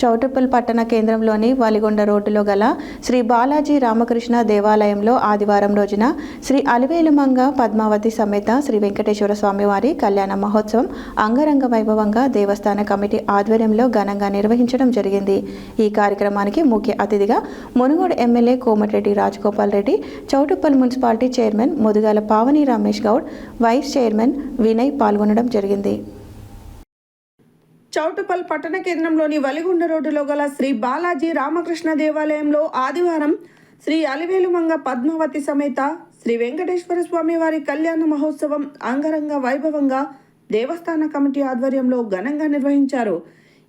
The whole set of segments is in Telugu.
చౌటుప్పల్ పట్టణ కేంద్రంలోని వలిగొండ రోడ్డులో గల శ్రీ బాలాజీ రామకృష్ణ దేవాలయంలో ఆదివారం రోజున శ్రీ అలివేలుమంగ పద్మావతి సమేత శ్రీ వెంకటేశ్వర స్వామివారి కళ్యాణ మహోత్సవం అంగరంగ వైభవంగా దేవస్థాన కమిటీ ఆధ్వర్యంలో ఘనంగా నిర్వహించడం జరిగింది. ఈ కార్యక్రమానికి ముఖ్య అతిథిగా Munugode MLA Komatireddy Rajagopal Reddy, Choutuppal municipality chairman Mudugala Pavani Ramesh Goud, vice chairman Vinay పాల్గొనడం జరిగింది. చౌటుప్పల్ పట్టణ కేంద్రంలోని వలిగొండ రోడ్డులో గల శ్రీ బాలాజీ రామకృష్ణ దేవాలయంలో ఆదివారం శ్రీ అలివేలుమంగ పద్మావతి సమేత శ్రీ వెంకటేశ్వర స్వామి వారి కళ్యాణ మహోత్సవం అంగరంగ వైభవంగా దేవస్థాన కమిటీ ఆధ్వర్యంలో ఘనంగా నిర్వహించారు.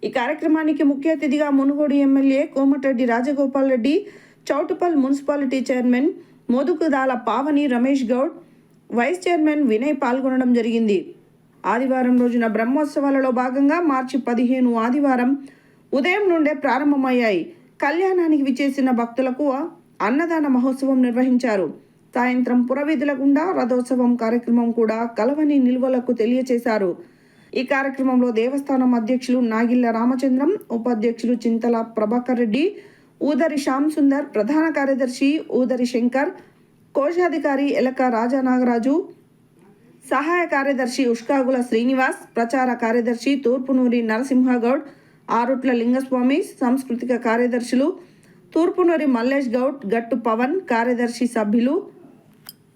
ఈ కార్యక్రమానికి ముఖ్య అతిథిగా Munugode MLA Komatireddy Rajagopal Reddy, Choutuppal municipality chairman Modugudala Pavani Ramesh Goud, vice chairman Vinay పాల్గొనడం జరిగింది. ఆదివారం రోజున బ్రహ్మోత్సవాలలో భాగంగా మార్చి 15 ఆదివారం ఉదయం నుండే ప్రారంభమయ్యాయి. కళ్యాణానికి విచ్చేసిన భక్తులకు అన్నదాన మహోత్సవం నిర్వహించారు. సాయంత్రం పురవీధుల గుండా రథోత్సవం కార్యక్రమం కూడా కలవని నిల్వలకు తెలియచేశారు. ఈ కార్యక్రమంలో దేవస్థానం అధ్యక్షులు నాగిళ్ల రామచంద్రం, ఉపాధ్యక్షులు చింతల ప్రభాకర్ రెడ్డి, ఊదరి శ్యామ్ సుందర్, ప్రధాన కార్యదర్శి ఊదరి శంకర్, కోశాధికారి ఎలక రాజానాగరాజు, సహాయ కార్యదర్శి ఉష్కాగుల శ్రీనివాస్, ప్రచార కార్యదర్శి తూర్పునూరి నరసింహగౌడ్, ఆరుట్ల లింగస్వామి, సాంస్కృతిక కార్యదర్శులు తూర్పునూరి మల్లేష్ గౌడ్, గట్టు పవన్, కార్యదర్శి సభ్యులు,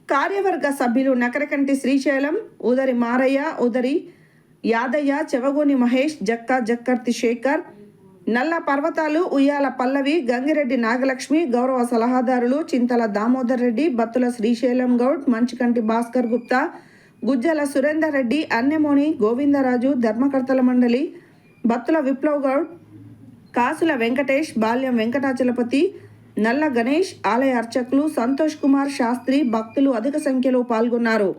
కార్యవర్గ సభ్యులు నకరకంటి శ్రీశైలం, ఉదరి మారయ్య, ఉదరి యాదయ్య, చెవగోని మహేష్, జక్కర్తి శేఖర్, నల్ల పర్వతాలు, ఉయ్యాల పల్లవి, గంగిరెడ్డి నాగలక్ష్మి, గౌరవ సలహాదారులు చింతల దామోదర్ రెడ్డి, బత్తుల శ్రీశైలం గౌడ్, మంచికంటి భాస్కర్ గుప్తా, గుజ్జల సురేందర్ రెడ్డి, అన్నెమోని గోవిందరాజు, ధర్మకర్తల మండలి బత్తుల విప్లవ్ గౌడ్, కాసుల వెంకటేష్, బాల్యం వెంకటాచలపతి, నల్ల గణేష్, ఆలయ అర్చకులు సంతోష్ కుమార్ శాస్త్రి, భక్తులు అధిక సంఖ్యలో పాల్గొన్నారు.